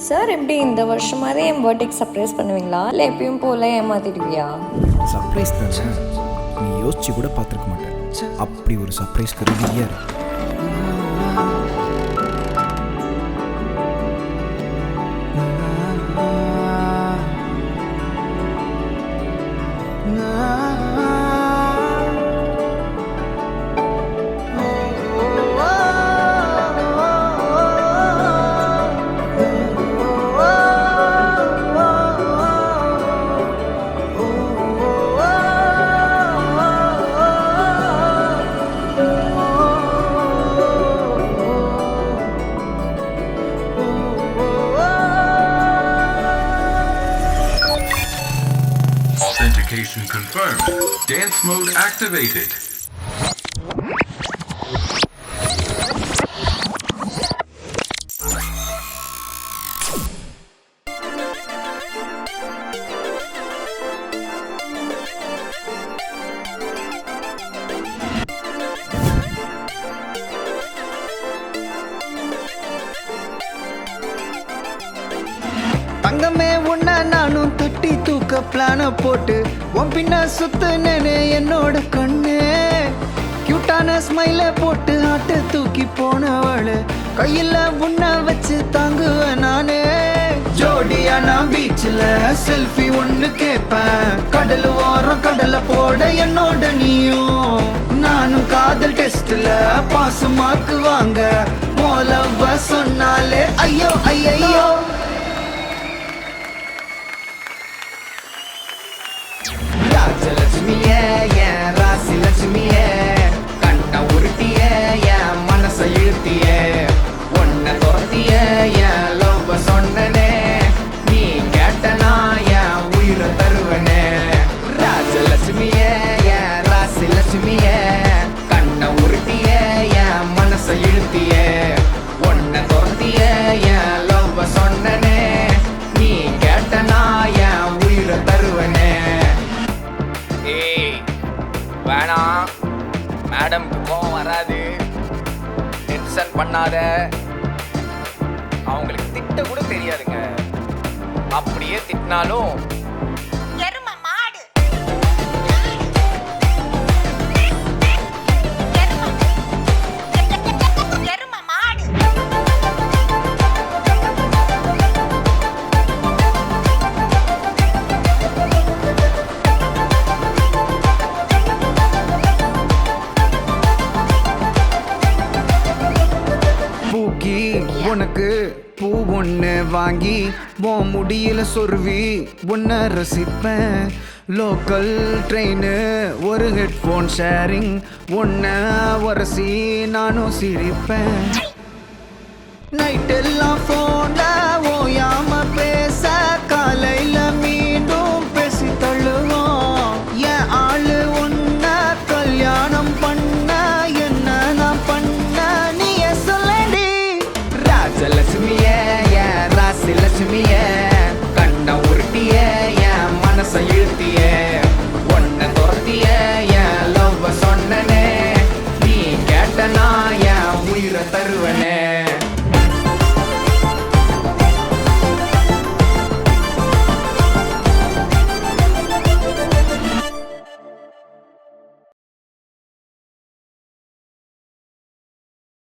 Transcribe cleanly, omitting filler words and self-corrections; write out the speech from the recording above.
Sir எப்படி இந்த வருஷமாவது என் பர்த்டேக்கு சர்ப்ரைஸ் பண்ணுவீங்களா இல்லை எப்பயும் போல ஏமாத்திடுவியா? சர்ப்ரைஸ் தானே, நீ யோசிச்சு கூட பார்த்துருக்க மாட்டேன். அப்படி ஒரு சர்ப்ரைஸ்க்கு ரெடியாக இருக்கு. Authentication confirmed. Dance mode activated. தங்கமே உன்ன நானும் தட்டி தூக்க பிளான போட்டு உன் பின்ன சுத்துனே என்னோட கண்ணு. கியூட்டான ஸ்மைல போட்டு ஆட்டு தூக்கி போனவளு கையில உன்ன வச்சு தாங்குவேன் நானே. ஜோடியா நான் பீச்சில் செல்ஃபி ஒண்ணு கேட்பேன். கடல் ஓரம் கடலை போட என்னோட நீயும் நானும் காதல் டெஸ்ட்ல பாஸ் மார்க்கு வாங்க போலவ சொன்னாலே ஐயோ ஐயோ. ராஜலட்சுமியே என் ராசி லட்சுமியே, கண்ண உருட்டிய என் மனச இழுத்திய, ஒன்ன துரத்திய என் லவ் சொன்னனே, நீ கேட்டனா என் உயிரை தருவனே. ராஜலட்சுமியே என் ராசி லட்சுமியே, கண்ண உருட்டிய என் மனச இழுத்திய, ஒன்ன துரத்திய என் லவ் சொன்னனே, நீ கேட்டனா என் உயிரை தருவனே. ஏய் வேணாம், மேடம்க்கு கோவம் வராது, டென்ஷன் பண்ணாத. அவங்களுக்கு திட்ட கூட தெரியாதுங்க, அப்படியே திட்டினாலும் பூக்கி உனக்கு பூ ஒன்று வாங்கி உன் முடியில சொருவி உன்னை ரசிப்பேன். லோக்கல் ட்ரெயின் ஒரு ஹெட்ஃபோன் ஷேரிங் உன்னை உரசி நானும் சிரிப்பேன். நைட்டெல்லாம் ஃபோன்ல ஓயாம பேச காலையில மீண்டும் பேசி தள்ளுவோம். என் ஆளு உன்ன கல்யாணம் பண்ண என்ன நான் பண்ண நீய சொல்லடி. ராஜலட்சுமியே என் ராசி லட்சுமியே, கண்ண உருட்டிய என் மனச இழுத்திய, ஒன்ன துரத்திய என் லவ் சொன்னனே, நீ கேட்டனா என் உயிரை தருவனே.